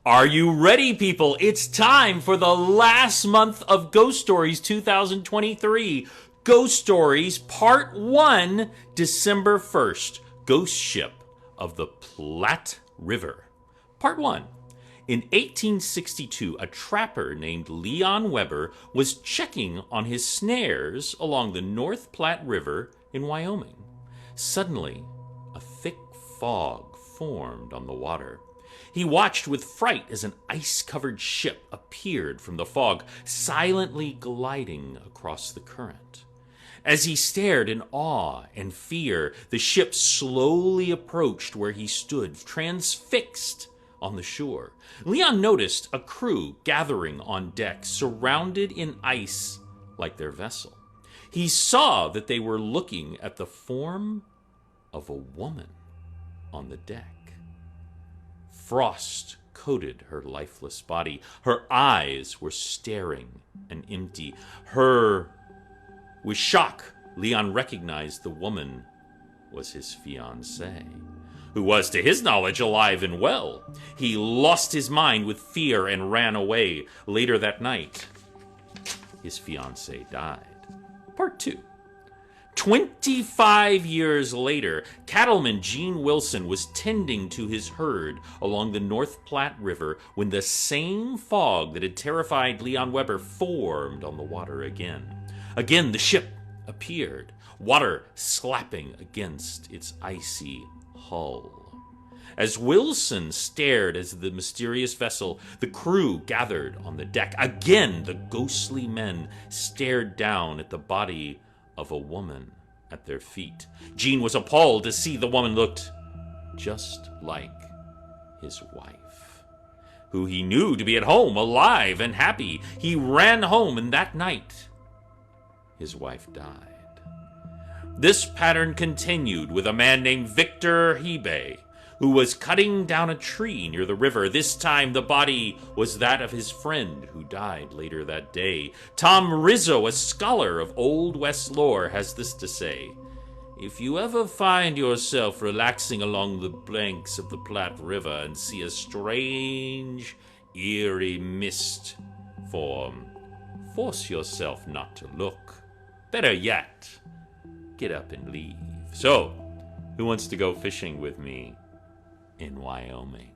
Are you ready, people? It's time for the last month of Ghost Stories 2023. Ghost Stories Part 1, December 1st, Ghost Ship of the Platte River. Part 1. In 1862, a trapper named Leon Weber was checking on his snares along the North Platte River in Wyoming. Suddenly, a thick fog formed on the water. He watched with fright as an ice-covered ship appeared from the fog, silently gliding across the current. As he stared in awe and fear, the ship slowly approached where he stood, transfixed on the shore. Leon noticed a crew gathering on deck, surrounded in ice like their vessel. He saw that they were looking at the form of a woman on the deck. Frost coated her lifeless body. Her eyes were staring and empty. With shock, Leon recognized the woman was his fiancée, who was, to his knowledge, alive and well. He lost his mind with fear and ran away. Later that night, his fiancée died. Part 2. 25 years later, cattleman Gene Wilson was tending to his herd along the North Platte River when the same fog that had terrified Leon Weber formed on the water again. Again, the ship appeared, water slapping against its icy hull. As Wilson stared at the mysterious vessel, the crew gathered on the deck. Again, the ghostly men stared down at the body of a woman at their feet. Gene was appalled to see the woman looked just like his wife, who he knew to be at home, alive and happy. He ran home, and that night, his wife died. This pattern continued with a man named Victor Hebe, who was cutting down a tree near the river. This time, the body was that of his friend who died later that day. Tom Rizzo, a scholar of Old West lore, has this to say: "If you ever find yourself relaxing along the banks of the Platte River and see a strange, eerie mist form, force yourself not to look. Better yet, get up and leave." So, who wants to go fishing with me in Wyoming?